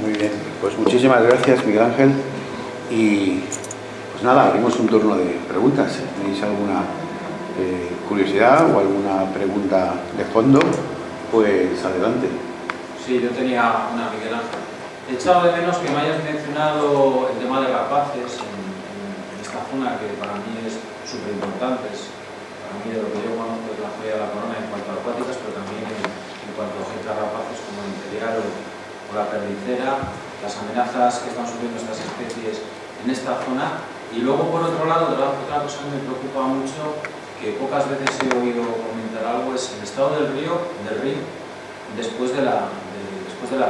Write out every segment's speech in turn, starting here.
Muy bien, pues muchísimas gracias, Miguel Ángel. Y pues nada, abrimos un turno de preguntas. ¿Tenéis alguna curiosidad o alguna pregunta de fondo? Pues adelante. Sí, yo tenía una, Miguel Ángel. He echado de menos que me hayas mencionado el tema de rapaces en esta zona, que para mí es súper importante. Para mí, de lo que yo conozco, es la joya de la corona en cuanto a acuáticas, pero también en cuanto a gente rapaces como el imperial o la perdicera, las amenazas que están sufriendo estas especies en esta zona. Y luego, por otro lado, otra cosa que me preocupa mucho, que pocas veces he oído comentar algo, es el estado del río después de la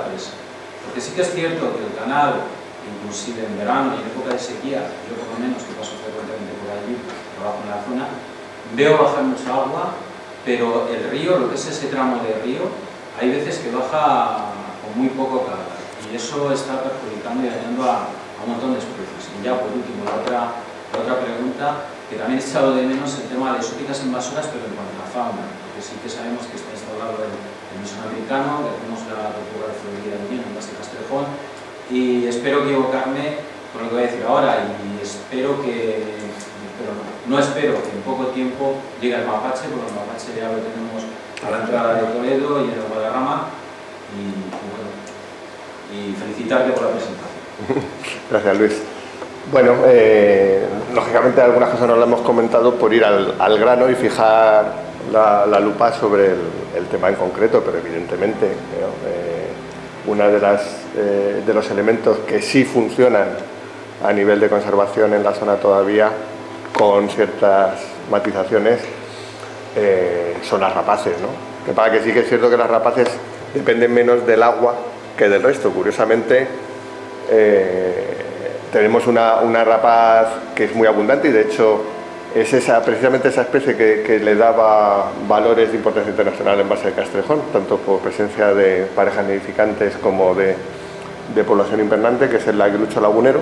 presa. Porque sí que es cierto que el canal, inclusive en verano y en época de sequía, yo por lo menos, que paso frecuentemente por allí, trabajo en la zona, veo bajar mucha agua, pero el río, lo que es ese tramo de río, hay veces que baja con muy poco caudal, y eso está perjudicando y dañando a un montón de especies. Y ya por último, la otra pregunta, que también he echado de menos el tema de exóticas invasoras, pero en cuanto a la fauna, porque sí que sabemos que está instaurado el misón americano, que tenemos la tortuga de Florida allí en Base de Castrejón, y espero equivocarme con lo que voy a decir ahora, y espero que, pero no espero que en poco tiempo llegue el mapache, porque el mapache ya lo tenemos a la entrada de Toledo y en el Guadarrama, y bueno, y felicitarte por la presentación. Gracias, Luis. Bueno, lógicamente algunas cosas no las hemos comentado por ir al grano y fijar la lupa sobre el tema en concreto, pero evidentemente una de los elementos que sí funcionan a nivel de conservación en la zona todavía, con ciertas matizaciones, son las rapaces, ¿no? Que para que sí que es cierto que las rapaces dependen menos del agua que del resto. Curiosamente, tenemos una rapaz que es muy abundante y de hecho es precisamente esa especie que le daba valores de importancia internacional en Base de Castrejón, tanto por presencia de parejas nidificantes como de población invernante, que es el aguilucho lagunero.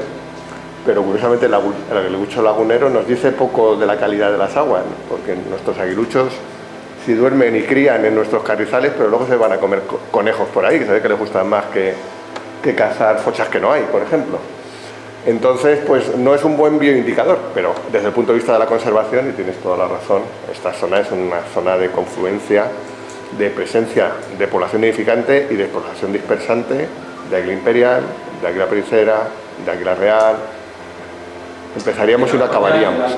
Pero curiosamente el aguilucho lagunero nos dice poco de la calidad de las aguas, ¿no? Porque nuestros aguiluchos si duermen y crían en nuestros carrizales, pero luego se van a comer conejos por ahí, que se ve que les gustan más que cazar fochas que no hay, por ejemplo. Entonces, pues no es un buen bioindicador, pero desde el punto de vista de la conservación, y tienes toda la razón, esta zona es una zona de confluencia, de presencia de población nidificante y de población dispersante, de águila imperial, de águila pericera, de águila real. Empezaríamos y no acabaríamos.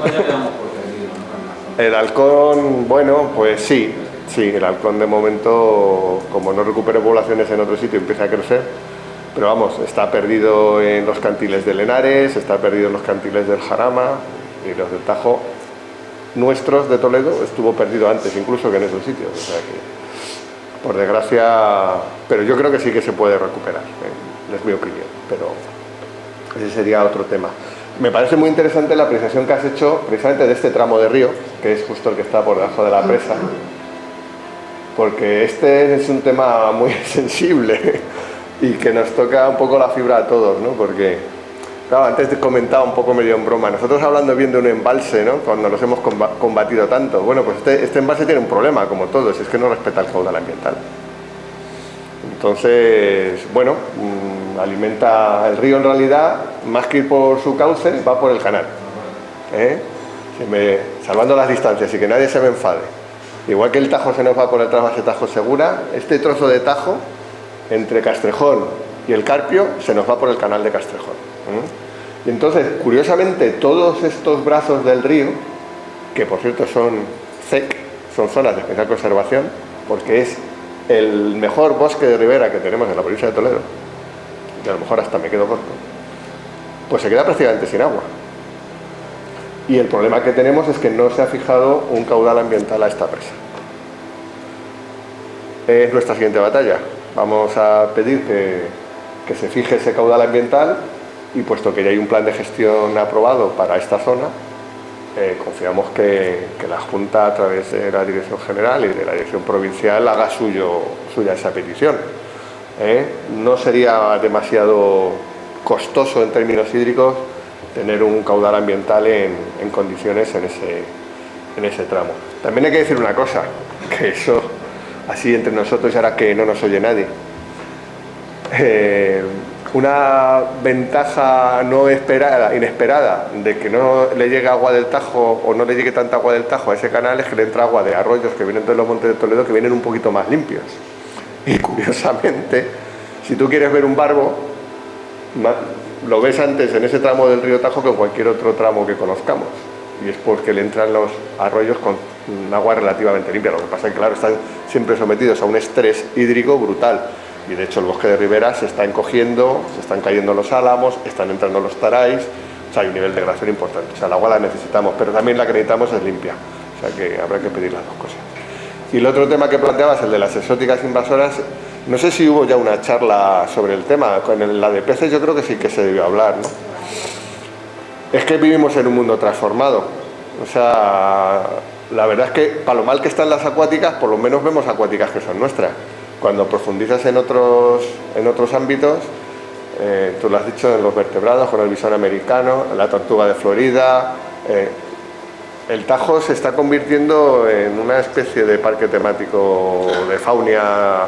El halcón, bueno, pues sí, el halcón de momento, como no recupere poblaciones en otro sitio, empieza a crecer. Pero vamos, está perdido en los cantiles de Lenares, está perdido en los cantiles del Jarama y los del Tajo. Nuestros de Toledo estuvo perdido antes incluso que en esos sitios. O sea que, por desgracia, pero yo creo que sí que se puede recuperar, es mi opinión, pero ese sería otro tema. Me parece muy interesante la apreciación que has hecho precisamente de este tramo de río, que es justo el que está por debajo de la presa, porque este es un tema muy sensible y que nos toca un poco la fibra a todos, ¿no? Porque, claro, antes te comentaba un poco medio en broma, nosotros hablando bien de un embalse, ¿no? Cuando los hemos combatido tanto, bueno, pues este embalse tiene un problema, como todos, es que no respeta el caudal ambiental. Entonces, bueno, alimenta el río en realidad, más que ir por su cauce, va por el canal, salvando las distancias y que nadie se me enfade. Igual que el Tajo se nos va por el trasvase Tajo Segura, este trozo de Tajo entre Castrejón y el Carpio se nos va por el canal de Castrejón. Y entonces, curiosamente, todos estos brazos del río, que por cierto son ZEC, son zonas de especial conservación, porque es el mejor bosque de ribera que tenemos en la provincia de Toledo, y a lo mejor hasta me quedo corto, pues se queda prácticamente sin agua. Y el problema que tenemos es que no se ha fijado un caudal ambiental a esta presa. Es nuestra siguiente batalla. Vamos a pedir que se fije ese caudal ambiental y puesto que ya hay un plan de gestión aprobado para esta zona, confiamos que la Junta, a través de la Dirección General y de la Dirección Provincial, haga suya esa petición. No sería demasiado costoso en términos hídricos tener un caudal ambiental en condiciones en ese tramo. También hay que decir una cosa, que eso, así entre nosotros y ahora que no nos oye nadie, una ventaja no esperada, inesperada, de que no le llegue agua del Tajo o no le llegue tanta agua del Tajo a ese canal es que le entra agua de arroyos que vienen de los Montes de Toledo, que vienen un poquito más limpios. Y curiosamente, si tú quieres ver un barbo, lo ves antes en ese tramo del río Tajo que en cualquier otro tramo que conozcamos. Y es porque le entran los arroyos con agua relativamente limpia. Lo que pasa es que, claro, están siempre sometidos a un estrés hídrico brutal. Y de hecho el bosque de ribera se está encogiendo, se están cayendo los álamos, están entrando los taráis, o sea, hay un nivel de degradación importante. O sea, el agua la necesitamos, pero también la que necesitamos es limpia. O sea, que habrá que pedir las dos cosas. Y el otro tema que planteabas, el de las exóticas invasoras, no sé si hubo ya una charla sobre el tema. Con la de peces yo creo que sí que se debió hablar, ¿no? Es que vivimos en un mundo transformado. O sea, la verdad es que para lo mal que están las acuáticas, por lo menos vemos acuáticas que son nuestras. Cuando profundizas en otros ámbitos, tú lo has dicho, en los vertebrados, con el bisón americano, la tortuga de Florida, el Tajo se está convirtiendo en una especie de parque temático de fauna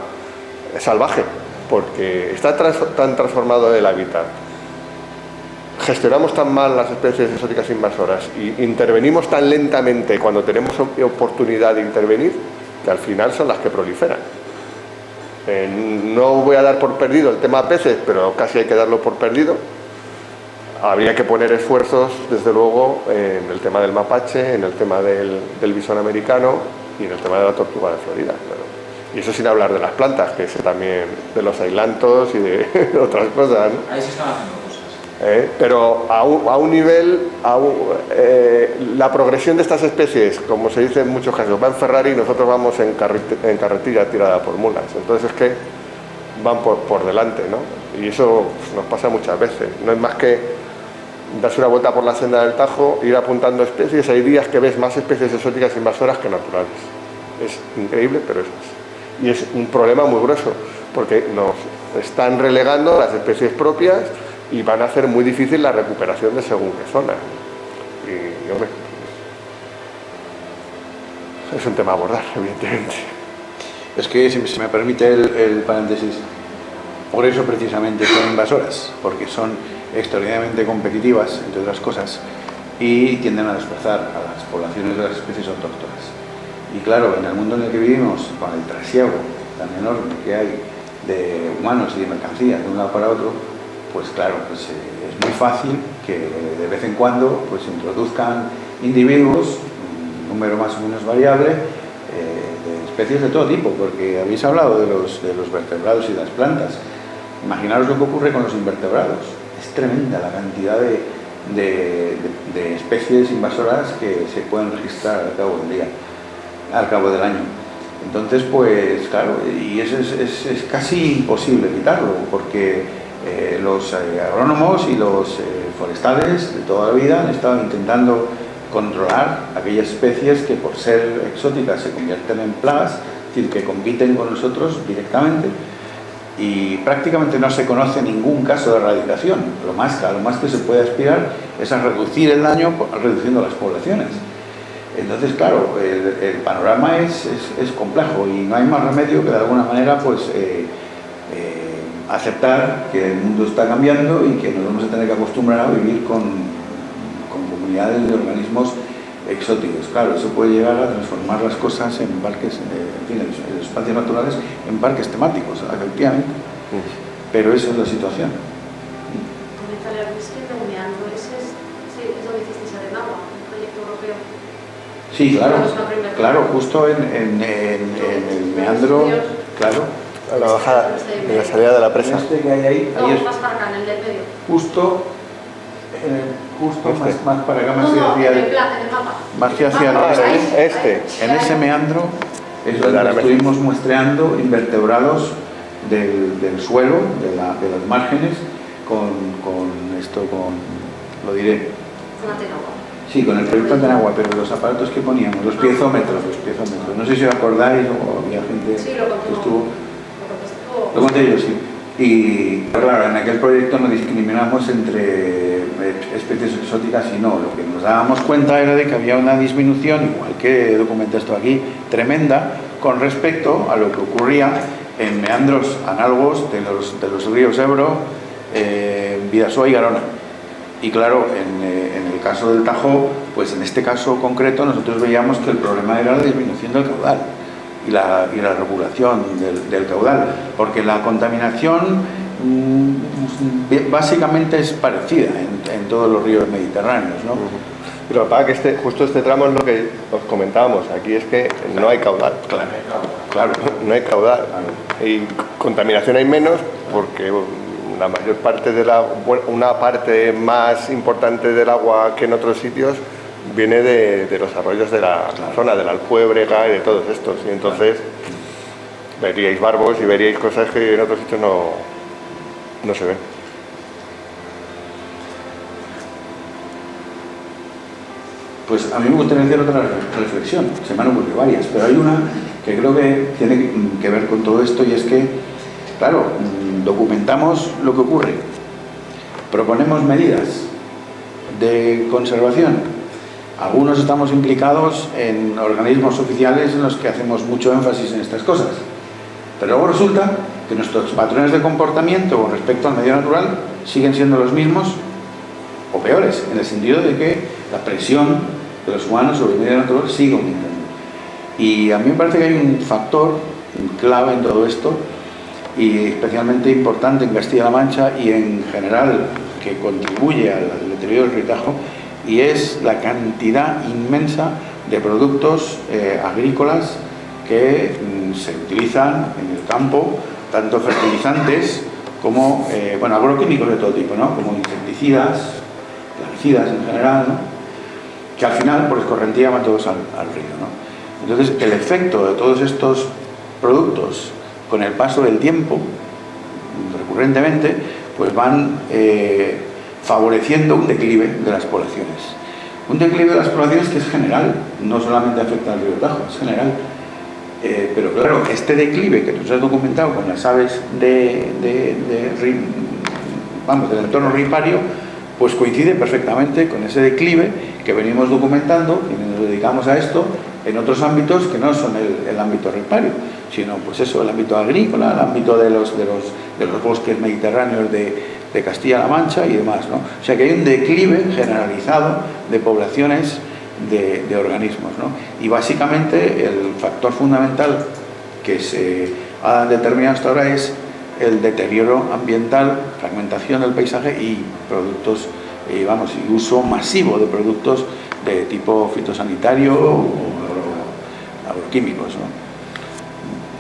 salvaje, porque está tan transformado el hábitat, gestionamos tan mal las especies exóticas invasoras y intervenimos tan lentamente cuando tenemos oportunidad de intervenir, que al final son las que proliferan. No voy a dar por perdido el tema peces, pero casi hay que darlo por perdido. Habría que poner esfuerzos, desde luego, en el tema del mapache, en el tema del bisón americano y en el tema de la tortuga de Florida. Claro. Y eso sin hablar de las plantas, que sé también de los ailantos y de otras cosas, ¿no? Ahí se están haciendo cosas. Pero a un nivel, la progresión de estas especies, como se dice en muchos casos, va en Ferrari y nosotros vamos en carretilla tirada por mulas. Entonces es que van por delante, ¿no? Y eso nos pasa muchas veces. No es más que darse una vuelta por la senda del Tajo, ir apuntando especies. Hay días que ves más especies exóticas invasoras que naturales. Es increíble, pero eso es. Y es un problema muy grueso, porque nos están relegando las especies propias y van a hacer muy difícil la recuperación de según qué zona. Y, hombre, es un tema a abordar, evidentemente. Es que, si me permite el paréntesis, por eso precisamente son invasoras, porque son extraordinariamente competitivas, entre otras cosas, y tienden a desplazar a las poblaciones de las especies autóctonas. Y claro, en el mundo en el que vivimos, con el trasiego tan enorme que hay de humanos y de mercancías de un lado para otro, pues claro, pues, es muy fácil que de vez en cuando pues introduzcan individuos, un número más o menos variable, de especies de todo tipo, porque habéis hablado de los vertebrados y de las plantas. Imaginaros lo que ocurre con los invertebrados. Es tremenda la cantidad de especies invasoras que se pueden registrar al cabo del año. Entonces, pues claro, y eso es casi imposible quitarlo, porque los agrónomos y los forestales de toda la vida han estado intentando controlar aquellas especies que por ser exóticas se convierten en plagas, es decir, que compiten con nosotros directamente, y prácticamente no se conoce ningún caso de erradicación. Lo más que se puede aspirar es a reducir el daño reduciendo las poblaciones. Entonces, claro, el panorama es complejo y no hay más remedio que de alguna manera pues aceptar que el mundo está cambiando y que nos vamos a tener que acostumbrar a vivir con comunidades de organismos exóticos. Claro, eso puede llegar a transformar las cosas en parques, en espacios naturales, en parques temáticos, efectivamente. Pero esa es la situación. Sí, claro, justo en el meandro, claro. A la bajada, en la salida de la presa. Este que hay ahí, no, más para acá, en el del medio. Justo más para acá, más hacia en el mapa. Más hacia el este. En ese meandro es donde estuvimos muestreando invertebrados del suelo, de las márgenes, lo diré. Con Antenagua. Sí, con el proyecto Antenagua, pero los aparatos que poníamos, los piezómetros. No sé si os acordáis o había gente sí, que estuvo. Lo conté yo, sí. Y claro, en aquel proyecto no discriminamos entre especies exóticas y no. Lo que nos dábamos cuenta era de que había una disminución, igual que documenta esto aquí, tremenda, con respecto a lo que ocurría en meandros análogos de los ríos Ebro, Bidasoa y Garona. Y claro, en el caso del Tajo, pues en este caso concreto nosotros veíamos que el problema era la disminución del caudal y la regulación del caudal, porque la contaminación básicamente es parecida en todos los ríos mediterráneos, ¿no? Pero para que justo este tramo es lo que os comentábamos, aquí es que no hay caudal. Claro. No hay caudal. Y contaminación hay menos porque la mayor parte una parte más importante del agua que en otros sitios viene de los arroyos de la zona, del Alpuébrega y de todos estos. Y entonces veríais barbos y veríais cosas que en otros sitios no se ven. Pues a mí me gustaría hacer otra reflexión, se me han ocurrido varias, pero hay una que creo que tiene que ver con todo esto, y es que, claro, documentamos lo que ocurre, proponemos medidas de conservación, algunos estamos implicados en organismos oficiales en los que hacemos mucho énfasis en estas cosas, pero luego resulta que nuestros patrones de comportamiento con respecto al medio natural siguen siendo los mismos o peores, en el sentido de que la presión de los humanos sobre el medio natural sigue aumentando. Y a mí me parece que hay un factor clave en todo esto, y especialmente importante en Castilla-La Mancha y en general que contribuye al deterioro del río Tajo, y es la cantidad inmensa de productos agrícolas que se utilizan en el campo, tanto fertilizantes como agroquímicos de todo tipo, ¿no? Como insecticidas, plaguicidas en general, ¿no? Que al final por escorrentía van todos al río, ¿no? Entonces el efecto de todos estos productos con el paso del tiempo, recurrentemente, pues van favoreciendo un declive de las poblaciones. Un declive de las poblaciones que es general, no solamente afecta al río Tajo, es general. Pero claro, este declive que nos has documentado con las aves del entorno ripario, pues coincide perfectamente con ese declive que venimos documentando y nos dedicamos a esto en otros ámbitos que no son el ámbito ripario, sino pues eso, el ámbito agrícola, el ámbito de los bosques mediterráneos de Castilla-La Mancha y demás, ¿no? O sea que hay un declive generalizado de poblaciones de organismos, ¿no? Y básicamente el factor fundamental que se ha determinado hasta ahora es el deterioro ambiental, fragmentación del paisaje y productos, y uso masivo de productos de tipo fitosanitario o agroquímicos, ¿no?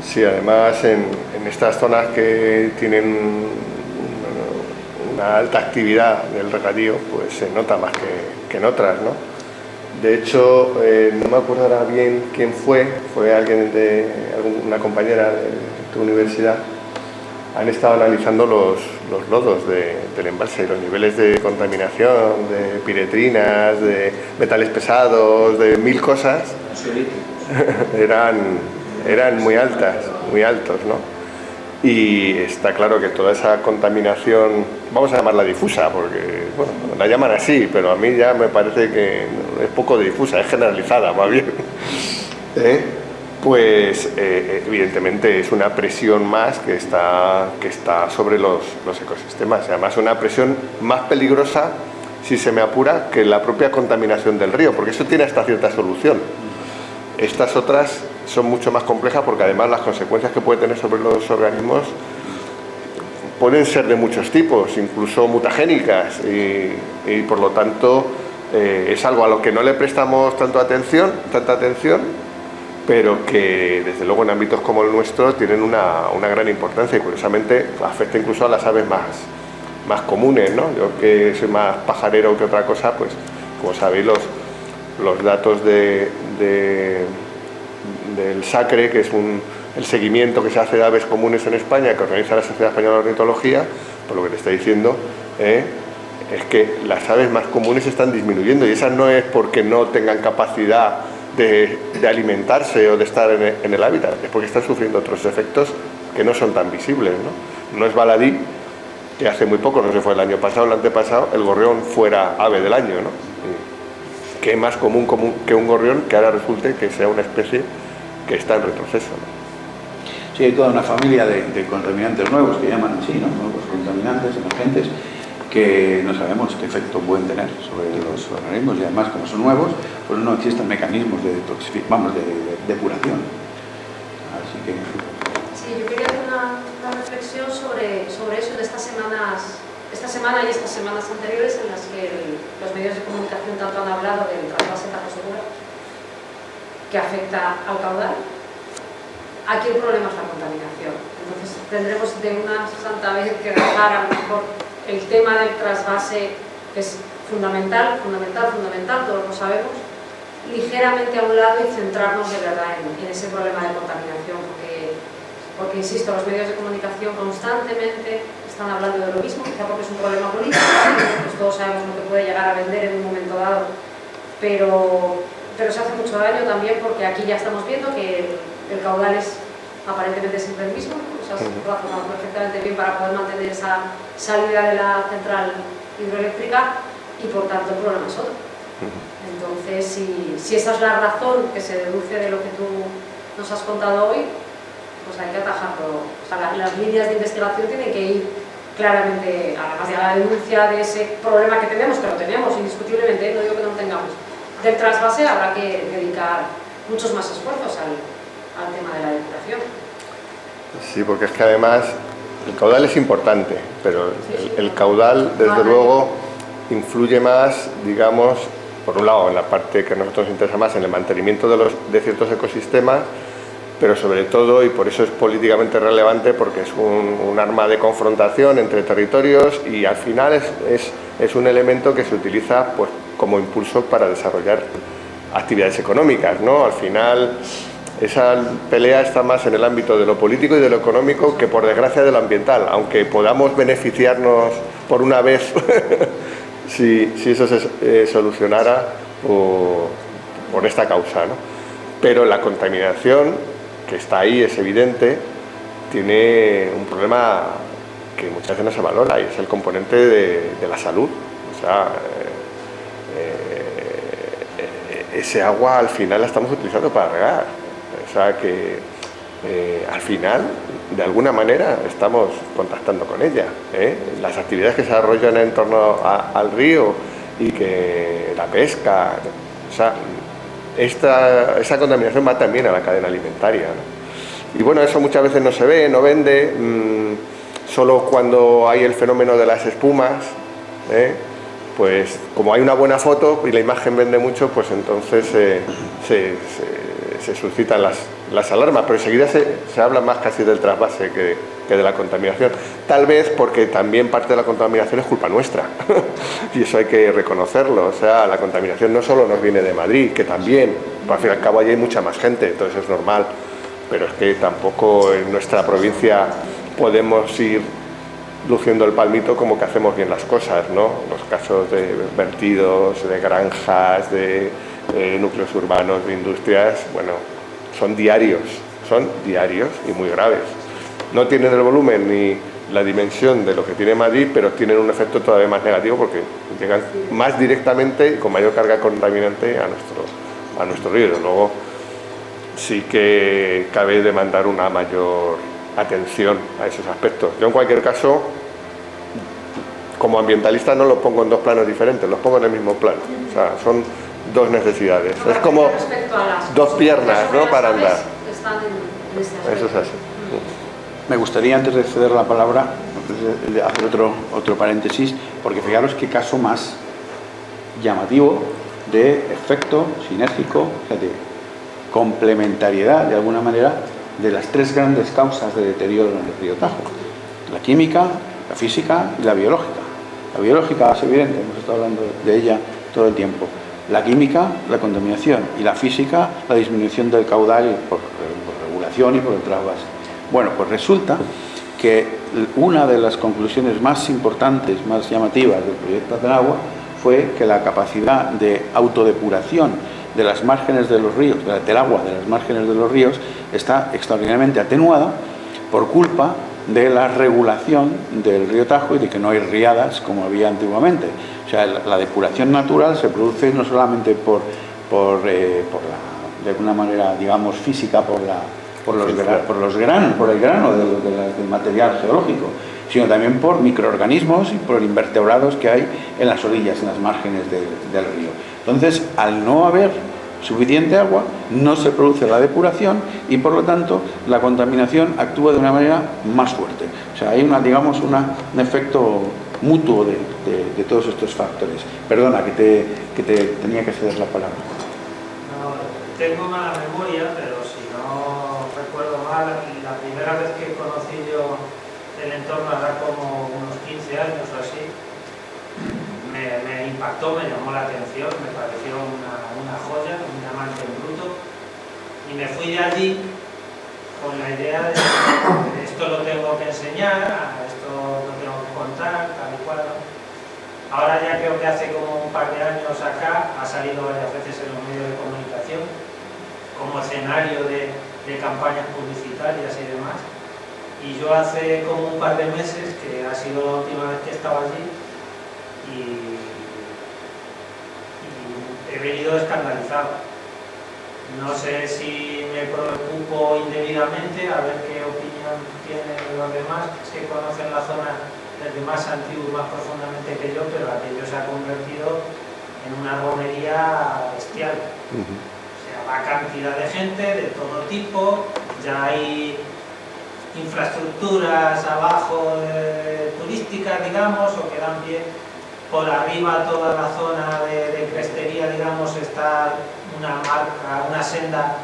Sí, además en estas zonas que tienen una alta actividad del regadío, pues se nota más que en otras, ¿no? De hecho, no me acuerdo ahora bien quién fue alguien una compañera de tu universidad. Han estado analizando los lodos del embalse y los niveles de contaminación, de piretrinas, de metales pesados, de mil cosas, eran muy altos, ¿no? Y está claro que toda esa contaminación, vamos a llamarla difusa, porque bueno, la llaman así, pero a mí ya me parece que es poco difusa, es generalizada más bien. Pues evidentemente es una presión más que está sobre los ecosistemas, además una presión más peligrosa, si se me apura, que la propia contaminación del río, porque eso tiene hasta cierta solución. Estas otras son mucho más complejas porque además las consecuencias que puede tener sobre los organismos pueden ser de muchos tipos, incluso mutagénicas, y por lo tanto es algo a lo que no le prestamos tanta atención, pero que desde luego en ámbitos como el nuestro tienen una gran importancia y curiosamente afecta incluso a las aves más comunes, ¿no? Yo que soy más pajarero que otra cosa, pues como sabéis los datos del SACRE, que es el seguimiento que se hace de aves comunes en España, que organiza la Sociedad Española de Ornitología, por lo que te está diciendo, es que las aves más comunes están disminuyendo, y esas no es porque no tengan capacidad de alimentarse o de estar en el hábitat, es porque están sufriendo otros efectos que no son tan visibles, ¿no? No es baladí que hace muy poco, no sé, fue el año pasado o el antepasado, el gorrión fuera ave del año, ¿no? Que es más común que un gorrión que ahora resulte que sea una especie que está en retroceso, ¿no? Sí, hay toda una familia de contaminantes nuevos que llaman así, ¿no? Nuevos contaminantes. contaminantes emergentes que no sabemos qué efecto pueden tener sobre los organismos, y además, como son nuevos, pues no existen mecanismos de depuración. Así que... Sí, yo quería hacer una reflexión sobre eso de esta semana y estas semanas anteriores, en las que los medios de comunicación tanto han hablado del trasvase Tajo Segura, que afecta al caudal. Aquí el problema es la contaminación. Entonces tendremos de una santa vez que dejar a lo mejor el tema del trasvase, que es fundamental, todos lo sabemos, ligeramente a un lado y centrarnos de verdad en ese problema de contaminación, porque insisto, los medios de comunicación constantemente están hablando de lo mismo, quizá porque es un problema político, pues todos sabemos lo que puede llegar a vender en un momento dado, pero se hace mucho daño también, porque aquí ya estamos viendo que el caudal es aparentemente siempre el mismo, o sea, se razonado perfectamente bien para poder mantener esa salida de la central hidroeléctrica, y por tanto el problema es otro. Entonces, si esa es la razón que se deduce de lo que tú nos has contado hoy, pues hay que atajarlo. O sea, las líneas de investigación tienen que ir claramente, además de la denuncia de ese problema que tenemos, que lo tenemos indiscutiblemente, no digo que no lo tengamos, del trasvase, habrá que dedicar muchos más esfuerzos al tema de la depuración. Sí, porque es que además el caudal es importante, pero el caudal, desde luego, influye más, digamos, por un lado en la parte que a nosotros nos interesa más, en el mantenimiento de ciertos ecosistemas, pero sobre todo, y por eso es políticamente relevante, porque es un arma de confrontación entre territorios, y al final es un elemento que se utiliza pues como impulso para desarrollar actividades económicas, ¿no? Al final esa pelea está más en el ámbito de lo político y de lo económico que, por desgracia, de lo ambiental, aunque podamos beneficiarnos por una vez si eso se solucionara por esta causa, ¿no? Pero la contaminación, que está ahí, es evidente, tiene un problema que muchas veces no se valora, y es el componente de la salud. O sea, ese agua al final la estamos utilizando para regar. O sea que al final, de alguna manera, estamos contactando con ella, ¿eh? Las actividades que se desarrollan en torno al río, y que la pesca, o sea, esa contaminación va también a la cadena alimentaria, ¿no? Y bueno, eso muchas veces no se ve, no vende, solo cuando hay el fenómeno de las espumas, pues como hay una buena foto y la imagen vende mucho, pues entonces se suscitan las alarmas, pero enseguida se habla más casi del trasvase que de la contaminación. Tal vez porque también parte de la contaminación es culpa nuestra y eso hay que reconocerlo. O sea, la contaminación no solo nos viene de Madrid, que también, al fin y al cabo allí hay mucha más gente, entonces es normal, pero es que tampoco en nuestra provincia podemos ir luciendo el palmito como que hacemos bien las cosas, ¿no? Los casos de vertidos, de granjas, de núcleos urbanos, de industrias, bueno, son diarios y muy graves. No tienen el volumen ni la dimensión de lo que tiene Madrid, pero tienen un efecto todavía más negativo, porque llegan más directamente y con mayor carga contaminante a nuestro río. Luego sí que cabe demandar una mayor atención a esos aspectos. Yo, en cualquier caso, como ambientalista, no los pongo en dos planos diferentes, los pongo en el mismo plano. O sea, son dos necesidades. Es como dos piernas, ¿no?, para andar. Eso es así. Me gustaría, antes de ceder la palabra, hacer otro paréntesis, porque fijaros qué caso más llamativo de efecto sinérgico, fíjate, complementariedad, de alguna manera, de las tres grandes causas de deterioro en el río Tajo: la química, la física y la biológica. La biológica es evidente, hemos estado hablando de ella todo el tiempo. La química, la contaminación, y la física, la disminución del caudal por regulación y por el trasvase. Bueno, pues resulta que una de las conclusiones más importantes, más llamativas del proyecto Atenagua fue que la capacidad de autodepuración de las márgenes de los ríos, del agua de las márgenes de los ríos, está extraordinariamente atenuada por culpa de la regulación del río Tajo y de que no hay riadas como había antiguamente. O sea, la depuración natural se produce no solamente por de alguna manera, digamos, física, por el grano del material geológico, sino también por microorganismos y por invertebrados que hay en las orillas, en las márgenes del río. Entonces, al no haber suficiente agua, no se produce la depuración y por lo tanto la contaminación actúa de una manera más fuerte. O sea, hay digamos un efecto mutuo de todos estos factores. Perdona, que te tenía que ceder la palabra. No, tengo mala memoria, pero si no recuerdo mal, la primera vez que conocí yo el entorno hará como unos 15 años o así, me impactó, me llamó la atención, me pareció una joya, un diamante en bruto, y me fui de allí con la idea de esto lo tengo que enseñar, esto lo tengo que contar, tal y cual. Ahora ya creo que hace como un par de años acá, ha salido varias veces en los medios de comunicación, como escenario de campañas publicitarias y demás. Y yo hace como un par de meses, que ha sido la última vez que estaba allí, y he venido escandalizado. No sé si me preocupo indebidamente, a ver qué opinión tienen los demás, que conocen la zona desde más antiguo y más profundamente que yo, pero aquello se ha convertido en una romería bestial. O sea, va cantidad de gente de todo tipo, ya hay infraestructuras abajo turísticas, digamos, o que dan pie. Por arriba toda la zona de crestería, digamos, está una senda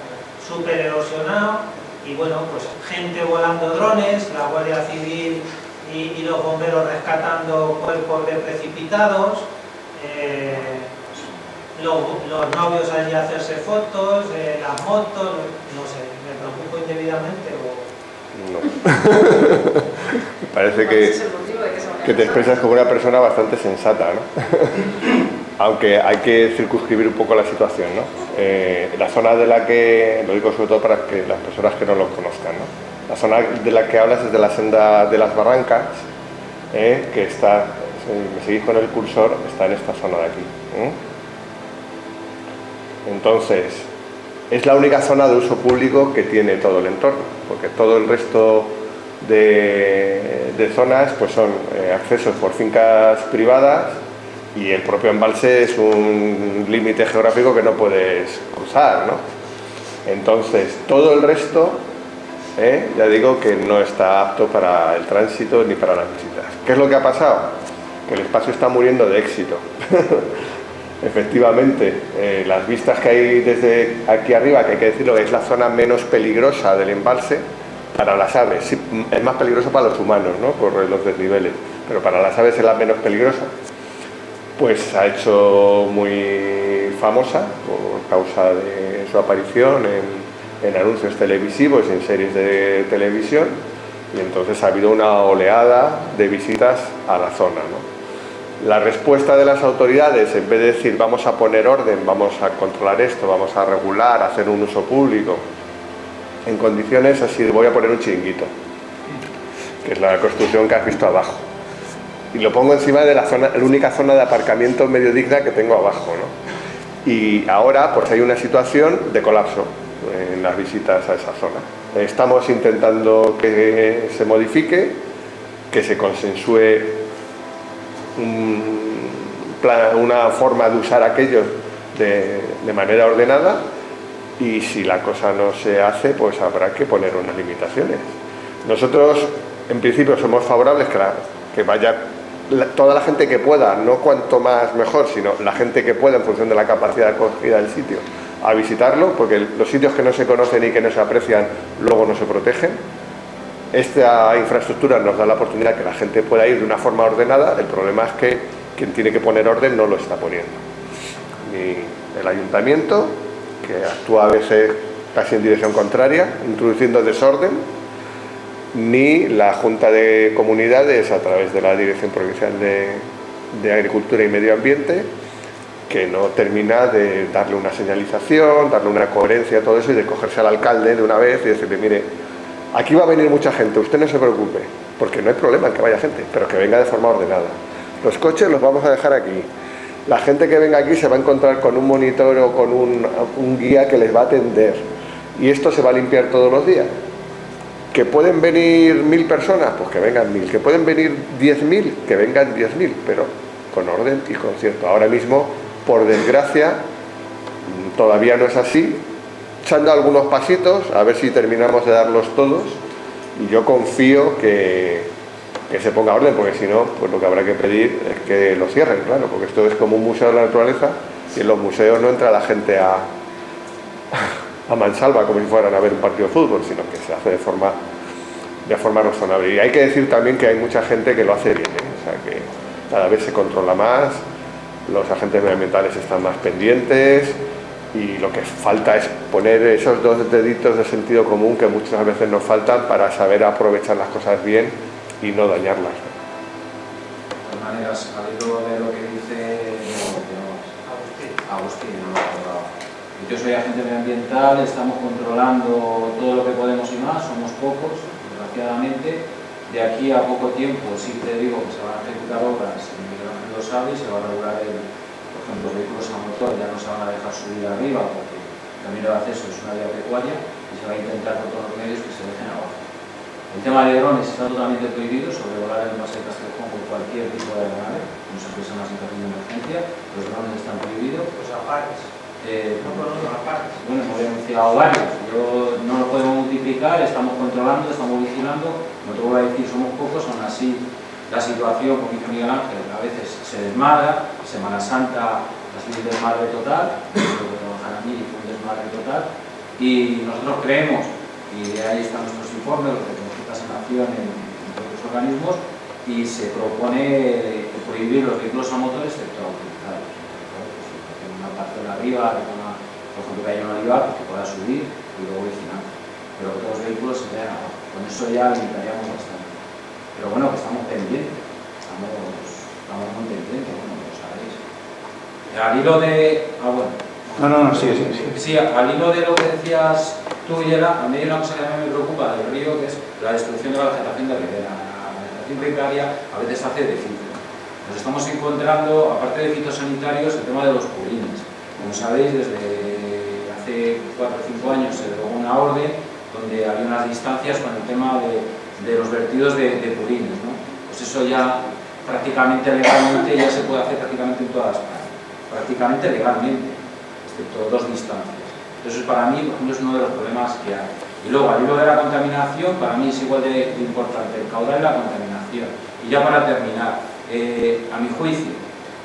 súper erosionada, y bueno, pues gente volando drones, la Guardia Civil y los bomberos rescatando cuerpos de precipitados, los novios allí a hacerse fotos, las motos, no sé, ¿me preocupo indebidamente o...? No. Parece que te expresas como una persona bastante sensata, ¿no? Aunque hay que circunscribir un poco la situación, ¿no? La zona de la que, lo digo sobre todo para que las personas que no lo conozcan, ¿no? La zona de la que hablas es de la senda de las Barrancas, que está, si me seguís con el cursor, está en esta zona de aquí. Entonces, es la única zona de uso público que tiene todo el entorno, porque todo el resto de zonas pues son accesos por fincas privadas, y el propio embalse es un límite geográfico que no puedes cruzar, ¿no? Entonces, todo el resto, ya digo que no está apto para el tránsito ni para las visitas. ¿Qué es lo que ha pasado? Que el espacio está muriendo de éxito. Efectivamente, las vistas que hay desde aquí arriba, que hay que decirlo, es la zona menos peligrosa del embalse para las aves. Sí, es más peligroso para los humanos, ¿no? Por los desniveles, pero para las aves es la menos peligrosa. Pues se ha hecho muy famosa por causa de su aparición en anuncios televisivos y en series de televisión, y entonces ha habido una oleada de visitas a la zona, ¿no? La respuesta de las autoridades, en vez de decir vamos a poner orden, vamos a controlar esto, vamos a regular, hacer un uso público en condiciones, así voy a poner un chiringuito, que es la construcción que has visto abajo, y lo pongo encima de la única zona de aparcamiento medio digna que tengo abajo, ¿no? Y ahora pues hay una situación de colapso en las visitas a esa zona. Estamos intentando que se modifique, que se consensúe una forma de usar aquello de manera ordenada, y si la cosa no se hace, pues habrá que poner unas limitaciones. Nosotros, en principio, somos favorables que vaya toda la gente que pueda, no cuanto más mejor, sino la gente que pueda en función de la capacidad de acogida del sitio, a visitarlo, porque los sitios que no se conocen y que no se aprecian luego no se protegen. Esta infraestructura nos da la oportunidad que la gente pueda ir de una forma ordenada. El problema es que quien tiene que poner orden no lo está poniendo, ni el ayuntamiento, que actúa a veces casi en dirección contraria, introduciendo desorden, ni la Junta de Comunidades a través de la Dirección Provincial de Agricultura y Medio Ambiente, que no termina de darle una señalización, darle una coherencia a todo eso, y de cogerse al alcalde de una vez y decirle, mire, aquí va a venir mucha gente, usted no se preocupe, porque no hay problema en que vaya gente, pero que venga de forma ordenada. Los coches los vamos a dejar aquí. La gente que venga aquí se va a encontrar con un monitor o con un guía que les va a atender, y esto se va a limpiar todos los días. ¿Que pueden venir 1000 personas? Pues que vengan 1000. ¿Que pueden venir 10.000? Que vengan 10.000, pero con orden y concierto. Ahora mismo, por desgracia, todavía no es así. Se han dado algunos pasitos, a ver si terminamos de darlos todos, y yo confío que se ponga orden, porque si no, pues lo que habrá que pedir es que lo cierren, claro, porque esto es como un museo de la naturaleza, y en los museos no entra la gente a mansalva como si fueran a ver un partido de fútbol, sino que se hace de forma razonable. Y hay que decir también que hay mucha gente que lo hace bien, ¿eh? O sea, que cada vez se controla más, los agentes medioambientales están más pendientes, y lo que falta es poner esos 2 deditos de sentido común que muchas veces nos faltan para saber aprovechar las cosas bien y no dañarlas. De todas maneras, al hilo de lo que dice Agustín, no me acordaba. Yo soy agente medioambiental, estamos controlando todo lo que podemos y más, somos pocos, desgraciadamente. De aquí a poco tiempo sí te digo que se van a ejecutar obras, Miguel Ángel lo sabe, y se va a regular por ejemplo, los vehículos a motor ya no se van a dejar subir arriba porque el camino de acceso es una vía pecuaria y se va a intentar con todos los medios que se dejen abajo. El tema de drones está totalmente prohibido, sobrevolar el Embalse de Castrejón con cualquier tipo de aeronave, no se empieza una situación de emergencia, los drones están prohibidos. Pues Apaches. No conozco Apaches. Bueno, me había mencionado varios, no lo podemos multiplicar, estamos controlando, estamos vigilando, como te vuelvo a decir, somos pocos, aún así la situación, como dice Miguel Ángel, a veces se desmadra, Semana Santa ha sido un desmadre total, lo que trabajan a mí fue un desmadre total, y nosotros creemos, y ahí están nuestros informes, los que tenemos sanación en otros organismos, y se propone prohibir los vehículos a motor excepto autorizados. En una parcela arriba, por ejemplo, que haya un olivar, que pueda subir y luego vigilar. Pero que todos los vehículos se vean abajo. Con eso ya limitaríamos bastante. Pero bueno, que estamos pendientes. Estamos muy pendientes, bueno, lo sabéis. Al hilo de... Sí, al hilo de lo que decías tú, Yela, a mí hay una cosa que a mí me preocupa del río, que es la destrucción de la vegetación de ribera. La vegetación riparia a veces hace de filtro. Nos estamos encontrando, aparte de fitosanitarios, el tema de los purines. Como sabéis, desde hace 4 o 5 años se derogó una orden donde había unas distancias con el tema de los vertidos de purines, ¿no? Pues eso ya prácticamente legalmente ya se puede hacer prácticamente en todas partes. Prácticamente legalmente, excepto 2 distancias. Entonces, para mí, por ejemplo, es uno de los problemas que hay. Y luego, al hilo de la contaminación, para mí es igual de importante el caudal y la contaminación. Y ya para terminar, a mi juicio,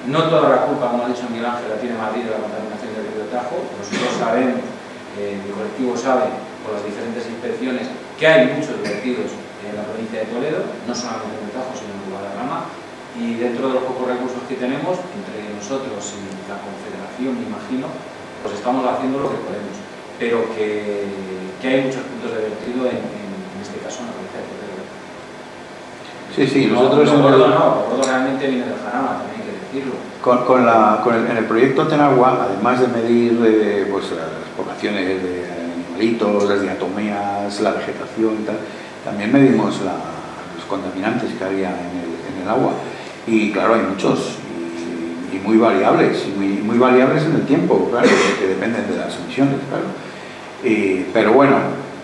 no toda la culpa, como ha dicho Miguel Ángel, la tiene Madrid de la contaminación del río Tajo. Nosotros sabemos, mi colectivo sabe, por las diferentes inspecciones, que hay muchos vertidos en la provincia de Toledo, no solamente en el Tajo, sino en Guadalajara. Y dentro de los pocos recursos que tenemos, entre nosotros y la Confederación, me imagino, pues estamos haciendo lo que podemos, pero que hay muchos puntos de vertido en este caso en la provincia de Toledo. Sí, nosotros... Bordo realmente viene del Jarama, también hay que decirlo. En el proyecto Tenagua, además de medir pues, las poblaciones de animalitos, las diatomeas, la vegetación y tal, también medimos los contaminantes que había en el agua. Y claro, hay muchos, y muy variables, y muy variables en el tiempo, claro, que dependen de las emisiones, claro. Pero bueno,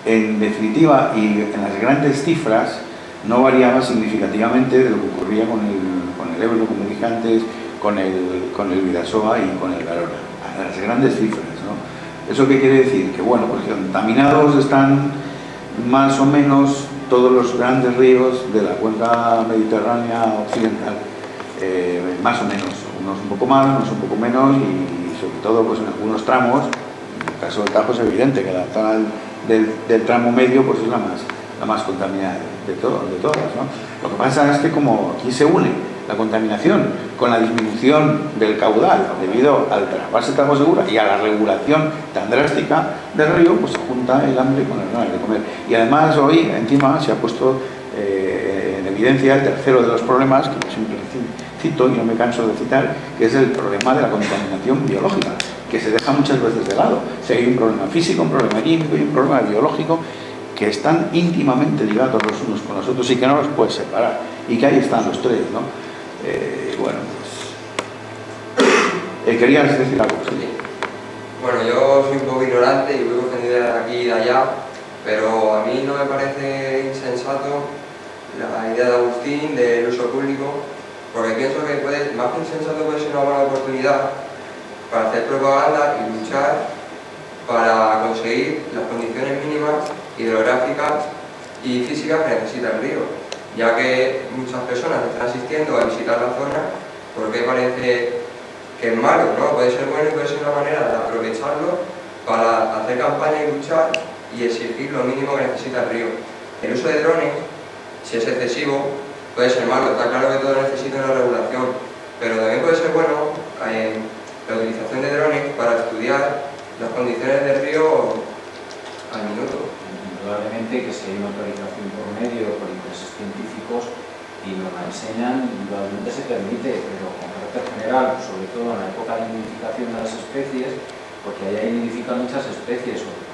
en definitiva, y en las grandes cifras, no variaba significativamente de lo que ocurría con el Ebro, como dije antes, con el Bidasoa y con el Garona, a las grandes cifras, ¿no? ¿Eso qué quiere decir? Que bueno, pues contaminados están más o menos todos los grandes ríos de la cuenca mediterránea occidental, más o menos, unos un poco más, unos un poco menos, y sobre todo pues en algunos tramos. En el caso del Tajo es evidente que la zona del tramo medio pues es la más contaminada de todas, ¿no? Lo que pasa es que como aquí se une la contaminación con la disminución del caudal debido al trasvase Tajo Segura y a la regulación tan drástica del río, pues se junta el hambre con las ganas de comer. Y además hoy encima se ha puesto en evidencia el tercero de los problemas, que yo siempre cito y no me canso de citar, que es el problema de la contaminación biológica, que se deja muchas veces de lado. Si hay un problema físico, un problema químico y un problema biológico que están íntimamente ligados los unos con los otros y que no los puedes separar, y que ahí están los tres, ¿no? Bueno, pues... ¿querías decir algo? Sí. Bueno, yo soy un poco ignorante y voy cogiendo ideas de aquí y de allá, pero a mí no me parece insensato la idea de Agustín del uso público, porque pienso que más que insensato puede ser una buena oportunidad para hacer propaganda y luchar para conseguir las condiciones mínimas hidrográficas y físicas que necesita el río, ya que muchas personas están asistiendo a visitar la zona porque parece que es malo, ¿no? Puede ser bueno y puede ser una manera de aprovecharlo para hacer campaña y luchar y exigir lo mínimo que necesita el río. El uso de drones, si es excesivo, puede ser malo. Está claro que todo necesita una regulación, pero también puede ser bueno la utilización de drones para estudiar las condiciones del río al minuto. Indudablemente que si hay una autorización por medio, por intereses científicos y nos la enseñan, indudablemente se permite, pero con carácter general, sobre todo en la época de nidificación de las especies, porque ahí nidifican muchas especies, sobre todo,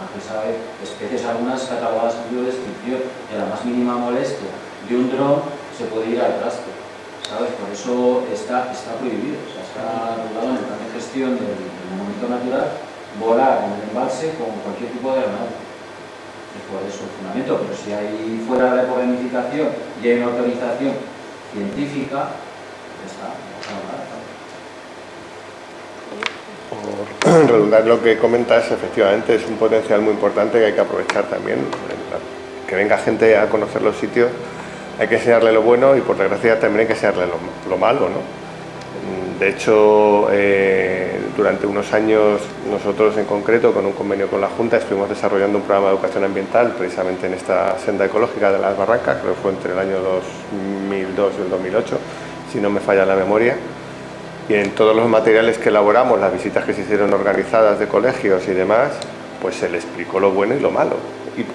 Ángel sabe, especies algunas catalogadas en peligro de extinción, y a la más mínima molestia de un dron se puede ir al traste, ¿sabes? Por eso está prohibido, o sea, está regulado en el plan de gestión del monumento natural volar en el embalse con cualquier tipo de aeronave. Es por eso el fundamento, pero si hay fuera de la planificación y hay una autorización científica, ya está, no pasa nada. Por redundar lo que comentas, efectivamente es un potencial muy importante que hay que aprovechar también. Que venga gente a conocer los sitios, hay que enseñarle lo bueno y por desgracia también hay que enseñarle lo malo, ¿no? De hecho, durante unos años nosotros en concreto, con un convenio con la Junta, estuvimos desarrollando un programa de educación ambiental precisamente en esta senda ecológica de las barrancas, creo que fue entre el año 2002 y el 2008, si no me falla la memoria. Y en todos los materiales que elaboramos, las visitas que se hicieron organizadas de colegios y demás, pues se le explicó lo bueno y lo malo.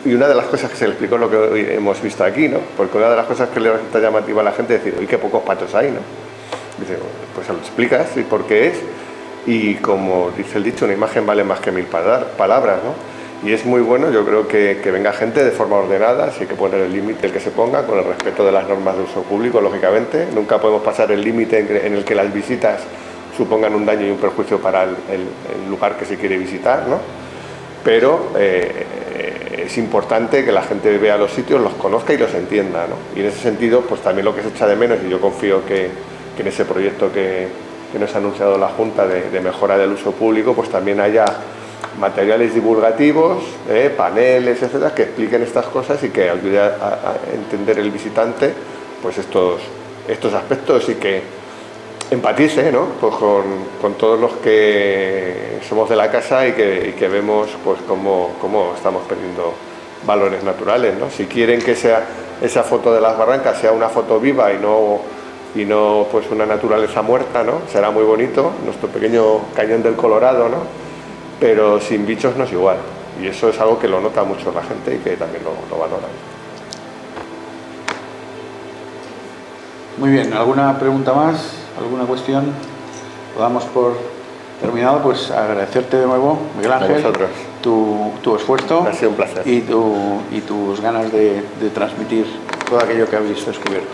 Y una de las cosas que se le explicó es lo que hoy hemos visto aquí, ¿no? Porque una de las cosas que le resulta llamativa a la gente es decir, uy, qué pocos patos hay, ¿no? Dice, pues se lo explicas y por qué es. Y como dice el dicho, una imagen vale más que 1000 palabras, ¿no? Y es muy bueno, yo creo que venga gente de forma ordenada, sí hay que poner el límite el que se ponga, con el respeto de las normas de uso público, lógicamente. Nunca podemos pasar el límite en el que las visitas supongan un daño y un perjuicio para el lugar que se quiere visitar, ¿no? Pero es importante que la gente vea los sitios, los conozca y los entienda, ¿no? Y en ese sentido, pues también lo que se echa de menos, y yo confío que en ese proyecto que nos ha anunciado la Junta de mejora del uso público, pues también haya materiales divulgativos, paneles, etcétera, que expliquen estas cosas y que ayude a entender el visitante pues estos aspectos y que empatice, ¿no? Pues con todos los que somos de la casa y que vemos pues cómo estamos perdiendo valores naturales, ¿no? Si quieren que esa foto de las barrancas sea una foto viva y no pues una naturaleza muerta, ¿no? Será muy bonito, nuestro pequeño cañón del Colorado, ¿no? Pero sin bichos no es igual. Y eso es algo que lo nota mucho la gente y que también lo valora. Muy bien, ¿alguna pregunta más? ¿Alguna cuestión? Lo damos por terminado, pues agradecerte de nuevo, Miguel Ángel, tu esfuerzo. Ha sido un placer. Y tus ganas de transmitir todo aquello que habéis descubierto.